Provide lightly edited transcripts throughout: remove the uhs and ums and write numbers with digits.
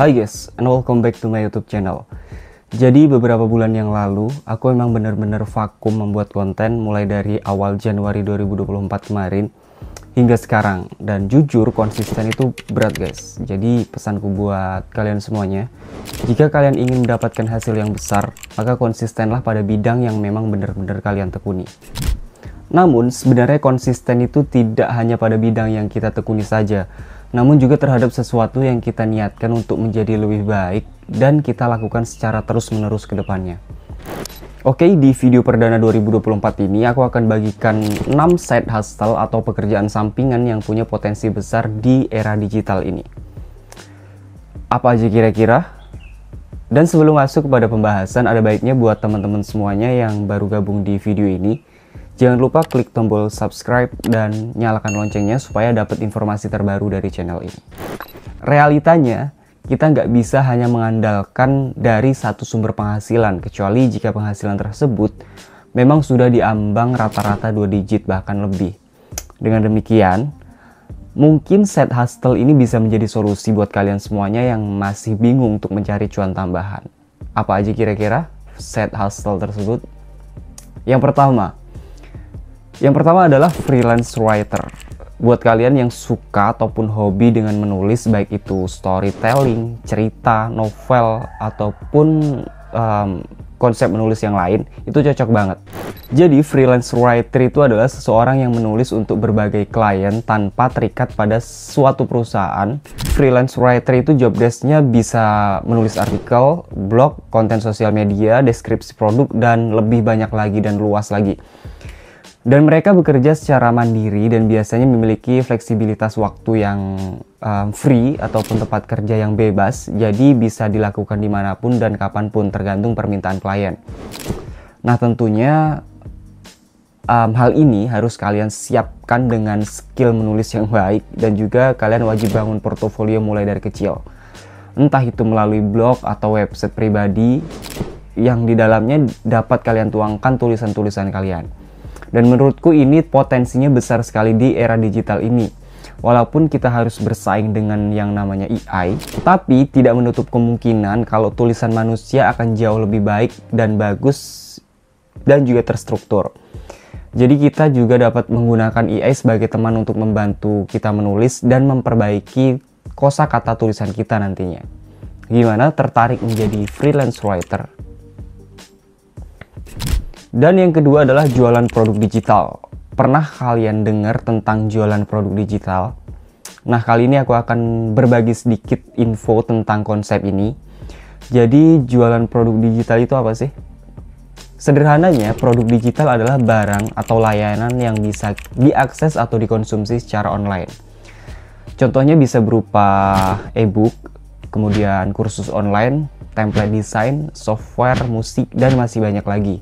Hai guys, and welcome back to my YouTube channel. Jadi beberapa bulan yang lalu, aku emang bener-bener vakum membuat konten mulai dari awal Januari 2024 kemarin hingga sekarang. Dan jujur konsisten itu berat guys. Jadi pesanku buat kalian semuanya, jika kalian ingin mendapatkan hasil yang besar, maka konsistenlah pada bidang yang memang bener-bener kalian tekuni. Namun sebenarnya konsisten itu tidak hanya pada bidang yang kita tekuni saja, namun juga terhadap sesuatu yang kita niatkan untuk menjadi lebih baik dan kita lakukan secara terus-menerus ke depannya. Oke, di video perdana 2024 ini aku akan bagikan 6 side hustle atau pekerjaan sampingan yang punya potensi besar di era digital ini. Apa aja kira-kira? Dan sebelum masuk kepada pembahasan, ada baiknya buat teman-teman semuanya yang baru gabung di video ini, jangan lupa klik tombol subscribe dan nyalakan loncengnya supaya dapat informasi terbaru dari channel ini. Realitanya, kita nggak bisa hanya mengandalkan dari satu sumber penghasilan, kecuali jika penghasilan tersebut memang sudah diambang rata-rata 2 digit bahkan lebih. Dengan demikian, mungkin side hustle ini bisa menjadi solusi buat kalian semuanya yang masih bingung untuk mencari cuan tambahan. Apa aja kira-kira side hustle tersebut? Yang pertama adalah freelance writer. Buat kalian yang suka ataupun hobi dengan menulis, baik itu storytelling, cerita, novel, ataupun konsep menulis yang lain, itu cocok banget. Jadi freelance writer itu adalah seseorang yang menulis untuk berbagai klien tanpa terikat pada suatu perusahaan. Freelance writer itu job desk-nya bisa menulis artikel, blog, konten sosial media, deskripsi produk, dan lebih banyak lagi dan luas lagi. Dan mereka bekerja secara mandiri dan biasanya memiliki fleksibilitas waktu yang free ataupun tempat kerja yang bebas, jadi bisa dilakukan dimanapun dan kapanpun tergantung permintaan klien. Nah tentunya hal ini harus kalian siapkan dengan skill menulis yang baik, dan juga kalian wajib bangun portofolio mulai dari kecil. Entah itu melalui blog atau website pribadi yang di dalamnya dapat kalian tuangkan tulisan-tulisan kalian. Dan menurutku ini potensinya besar sekali di era digital ini. Walaupun kita harus bersaing dengan yang namanya AI, tapi tidak menutup kemungkinan kalau tulisan manusia akan jauh lebih baik dan bagus dan juga terstruktur. Jadi kita juga dapat menggunakan AI sebagai teman untuk membantu kita menulis dan memperbaiki kosakata tulisan kita nantinya. Gimana, tertarik menjadi freelance writer? Dan yang kedua adalah jualan produk digital. Pernah kalian dengar tentang jualan produk digital? Nah, kali ini aku akan berbagi sedikit info tentang konsep ini. Jadi, jualan produk digital itu apa sih? Sederhananya, produk digital adalah barang atau layanan yang bisa diakses atau dikonsumsi secara online. Contohnya bisa berupa e-book, kemudian kursus online, template desain, software, musik, dan masih banyak lagi.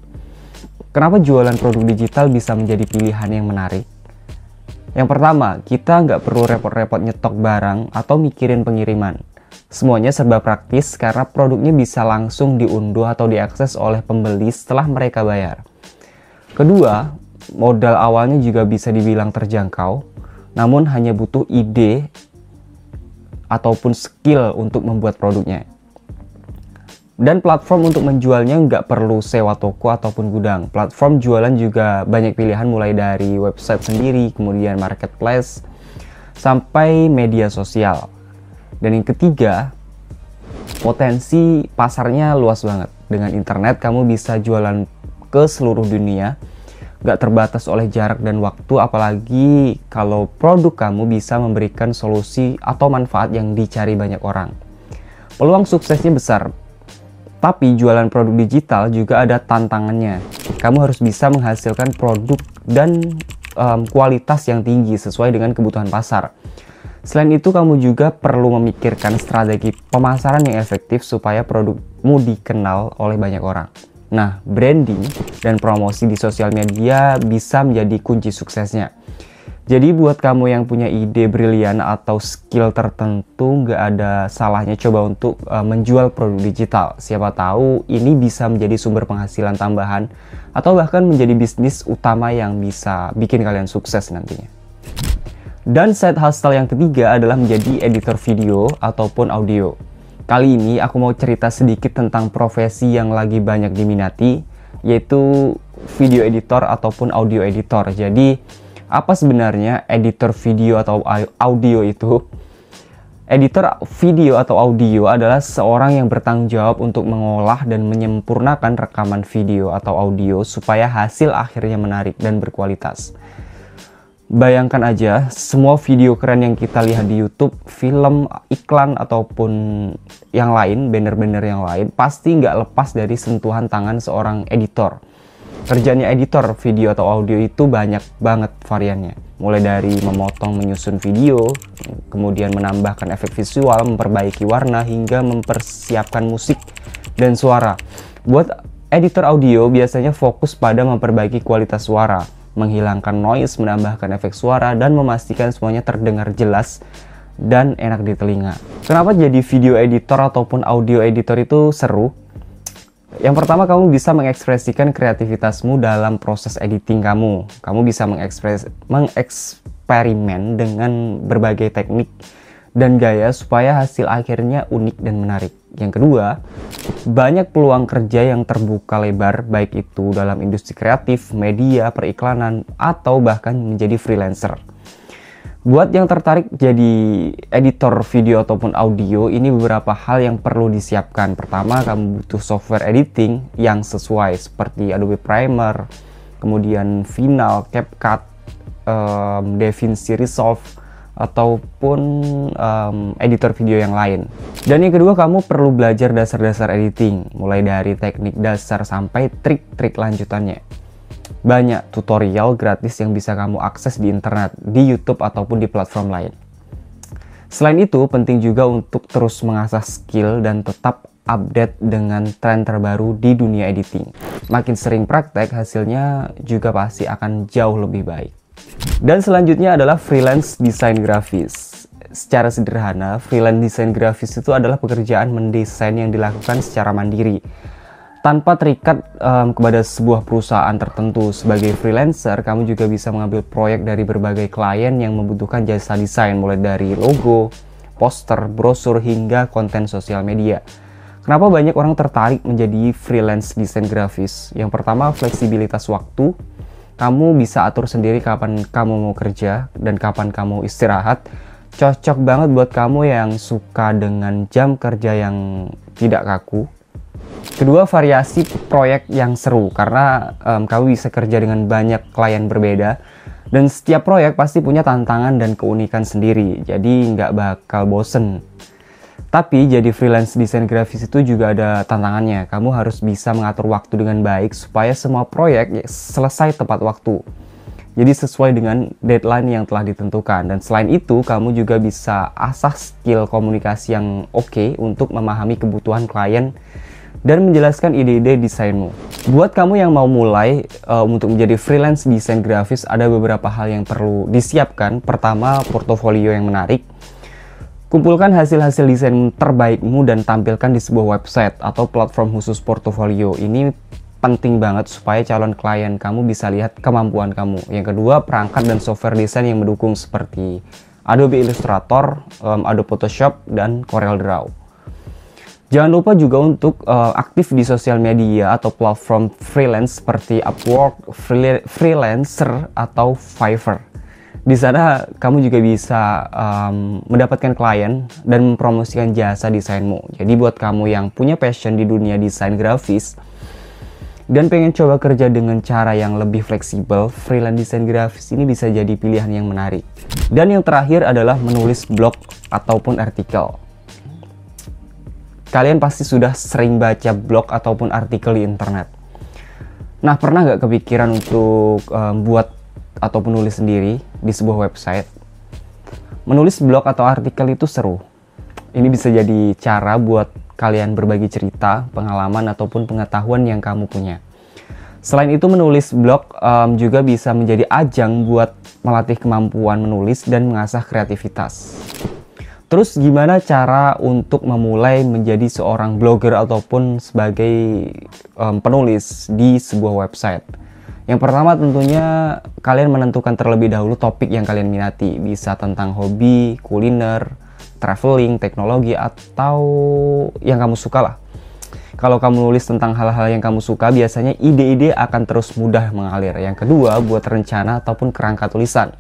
Kenapa jualan produk digital bisa menjadi pilihan yang menarik? Yang pertama, kita nggak perlu repot-repot nyetok barang atau mikirin pengiriman. Semuanya serba praktis karena produknya bisa langsung diunduh atau diakses oleh pembeli setelah mereka bayar. Kedua, modal awalnya juga bisa dibilang terjangkau, namun hanya butuh ide ataupun skill untuk membuat produknya. Dan platform untuk menjualnya nggak perlu sewa toko ataupun gudang. Platform jualan juga banyak pilihan mulai dari website sendiri, kemudian marketplace, sampai media sosial. Dan yang ketiga, potensi pasarnya luas banget. Dengan internet kamu bisa jualan ke seluruh dunia, nggak terbatas oleh jarak dan waktu, apalagi kalau produk kamu bisa memberikan solusi atau manfaat yang dicari banyak orang. Peluang suksesnya besar. Tapi jualan produk digital juga ada tantangannya. Kamu harus bisa menghasilkan produk dan kualitas yang tinggi sesuai dengan kebutuhan pasar. Selain itu, kamu juga perlu memikirkan strategi pemasaran yang efektif supaya produkmu dikenal oleh banyak orang. Nah, branding dan promosi di sosial media bisa menjadi kunci suksesnya. Jadi buat kamu yang punya ide brilian atau skill tertentu, nggak ada salahnya coba untuk menjual produk digital. Siapa tahu ini bisa menjadi sumber penghasilan tambahan atau bahkan menjadi bisnis utama yang bisa bikin kalian sukses nantinya. Dan side hustle yang ketiga adalah menjadi editor video ataupun audio. Kali ini aku mau cerita sedikit tentang profesi yang lagi banyak diminati, yaitu video editor ataupun audio editor. Jadi, apa sebenarnya editor video atau audio itu? Editor video atau audio adalah seorang yang bertanggung jawab untuk mengolah dan menyempurnakan rekaman video atau audio supaya hasil akhirnya menarik dan berkualitas. Bayangkan aja, semua video keren yang kita lihat di YouTube, film, iklan, ataupun yang lain, banner-banner yang lain, pasti nggak lepas dari sentuhan tangan seorang editor. Kerjanya editor video atau audio itu banyak banget variannya. Mulai dari memotong, menyusun video, kemudian menambahkan efek visual, memperbaiki warna, hingga mempersiapkan musik dan suara. Buat editor audio biasanya fokus pada memperbaiki kualitas suara, menghilangkan noise, menambahkan efek suara, dan memastikan semuanya terdengar jelas dan enak di telinga. Kenapa jadi video editor ataupun audio editor itu seru? Yang pertama, kamu bisa mengekspresikan kreativitasmu dalam proses editing kamu. Kamu bisa mengeksperimen dengan berbagai teknik dan gaya supaya hasil akhirnya unik dan menarik. Yang kedua, banyak peluang kerja yang terbuka lebar, baik itu dalam industri kreatif, media, periklanan, atau bahkan menjadi freelancer. Buat yang tertarik jadi editor video ataupun audio, ini beberapa hal yang perlu disiapkan. Pertama, kamu butuh software editing yang sesuai seperti Adobe Premiere, kemudian Final, CapCut, DaVinci Resolve, ataupun editor video yang lain. Dan yang kedua, kamu perlu belajar dasar-dasar editing, mulai dari teknik dasar sampai trik-trik lanjutannya. Banyak tutorial gratis yang bisa kamu akses di internet, di YouTube ataupun di platform lain. Selain itu, penting juga untuk terus mengasah skill dan tetap update dengan tren terbaru di dunia editing. Makin sering praktek, hasilnya juga pasti akan jauh lebih baik. Dan selanjutnya adalah freelance desain grafis. Secara sederhana, freelance desain grafis itu adalah pekerjaan mendesain yang dilakukan secara mandiri, tanpa terikat kepada sebuah perusahaan tertentu. Sebagai freelancer, kamu juga bisa mengambil proyek dari berbagai klien yang membutuhkan jasa desain, mulai dari logo, poster, brosur, hingga konten sosial media. Kenapa banyak orang tertarik menjadi freelance desain grafis? Yang pertama, fleksibilitas waktu. Kamu bisa atur sendiri kapan kamu mau kerja dan kapan kamu istirahat. Cocok banget buat kamu yang suka dengan jam kerja yang tidak kaku. Kedua, variasi proyek yang seru, karena kamu bisa kerja dengan banyak klien berbeda, dan setiap proyek pasti punya tantangan dan keunikan sendiri, jadi nggak bakal bosen. Tapi jadi freelance desain grafis itu juga ada tantangannya. Kamu harus bisa mengatur waktu dengan baik supaya semua proyek selesai tepat waktu, jadi sesuai dengan deadline yang telah ditentukan. Dan selain itu, kamu juga bisa asah skill komunikasi yang oke untuk memahami kebutuhan klien dan menjelaskan ide-ide desainmu. Buat kamu yang mau mulai untuk menjadi freelance desain grafis, ada beberapa hal yang perlu disiapkan. Pertama, portofolio yang menarik. Kumpulkan hasil-hasil desain terbaikmu dan tampilkan di sebuah website atau platform khusus portofolio. Ini penting banget supaya calon klien kamu bisa lihat kemampuan kamu. Yang kedua, perangkat dan software desain yang mendukung seperti Adobe Illustrator, Adobe Photoshop, dan CorelDRAW. Jangan lupa juga untuk aktif di sosial media atau platform freelance seperti Upwork, Freelancer, atau Fiverr. Di sana kamu juga bisa mendapatkan klien dan mempromosikan jasa desainmu. Jadi buat kamu yang punya passion di dunia desain grafis dan pengen coba kerja dengan cara yang lebih fleksibel, freelance desain grafis ini bisa jadi pilihan yang menarik. Dan yang terakhir adalah menulis blog ataupun artikel. Kalian pasti sudah sering baca blog ataupun artikel di internet. Nah, pernah nggak kepikiran untuk buat ataupun nulis sendiri di sebuah website? Menulis blog atau artikel itu seru. Ini bisa jadi cara buat kalian berbagi cerita, pengalaman, ataupun pengetahuan yang kamu punya. Selain itu, menulis blog juga bisa menjadi ajang buat melatih kemampuan menulis dan mengasah kreativitas. Terus gimana cara untuk memulai menjadi seorang blogger ataupun sebagai penulis di sebuah website? Yang pertama, tentunya kalian menentukan terlebih dahulu topik yang kalian minati. Bisa tentang hobi, kuliner, traveling, teknologi, atau yang kamu suka lah. Kalau kamu nulis tentang hal-hal yang kamu suka, biasanya ide-ide akan terus mudah mengalir. Yang kedua, buat rencana ataupun kerangka tulisan.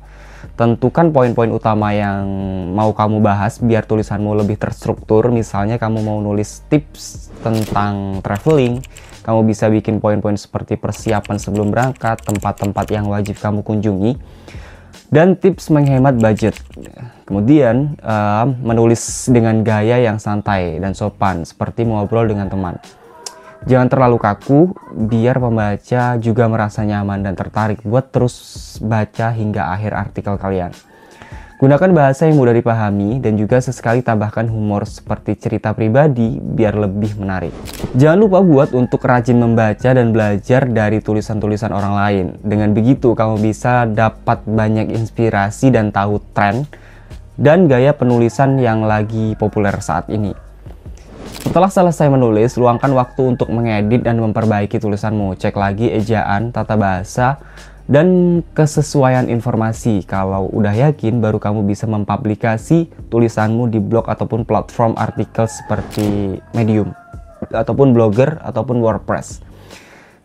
Tentukan poin-poin utama yang mau kamu bahas biar tulisanmu lebih terstruktur. Misalnya kamu mau nulis tips tentang traveling, kamu bisa bikin poin-poin seperti persiapan sebelum berangkat, tempat-tempat yang wajib kamu kunjungi, dan tips menghemat budget. Kemudian menulis dengan gaya yang santai dan sopan seperti mengobrol dengan teman. Jangan terlalu kaku biar pembaca juga merasa nyaman dan tertarik buat terus baca hingga akhir artikel kalian. Gunakan bahasa yang mudah dipahami dan juga sesekali tambahkan humor seperti cerita pribadi biar lebih menarik. Jangan lupa buat untuk rajin membaca dan belajar dari tulisan-tulisan orang lain. Dengan begitu kamu bisa dapat banyak inspirasi dan tahu tren dan gaya penulisan yang lagi populer saat ini. Setelah selesai menulis, luangkan waktu untuk mengedit dan memperbaiki tulisanmu. Cek lagi ejaan, tata bahasa, dan kesesuaian informasi. Kalau udah yakin, baru kamu bisa mempublikasi tulisanmu di blog ataupun platform artikel seperti Medium, ataupun Blogger, ataupun WordPress.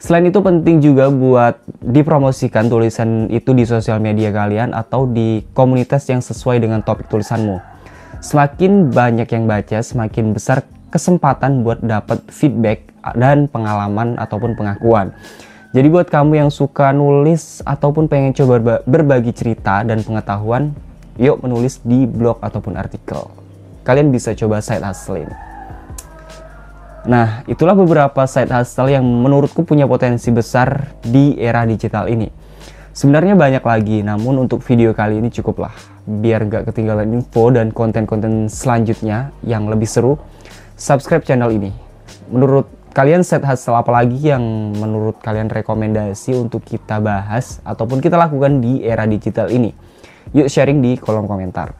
Selain itu penting juga buat dipromosikan tulisan itu di sosial media kalian atau di komunitas yang sesuai dengan topik tulisanmu. Semakin banyak yang baca, semakin besar kesempatan buat dapat feedback dan pengalaman ataupun pengakuan. Jadi buat kamu yang suka nulis ataupun pengen coba berbagi cerita dan pengetahuan, yuk menulis di blog ataupun artikel. Kalian bisa coba side hustle ini. Nah, itulah beberapa side hustle yang menurutku punya potensi besar di era digital ini. Sebenarnya banyak lagi, namun untuk video kali ini cukuplah. Biar gak ketinggalan info dan konten-konten selanjutnya yang lebih seru, subscribe channel ini. Menurut kalian side hustle apa lagi yang menurut kalian rekomendasi untuk kita bahas ataupun kita lakukan di era digital ini? Yuk sharing di kolom komentar.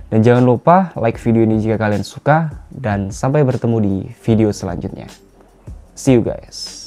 Dan jangan lupa like video ini jika kalian suka, dan sampai bertemu di video selanjutnya. See you guys.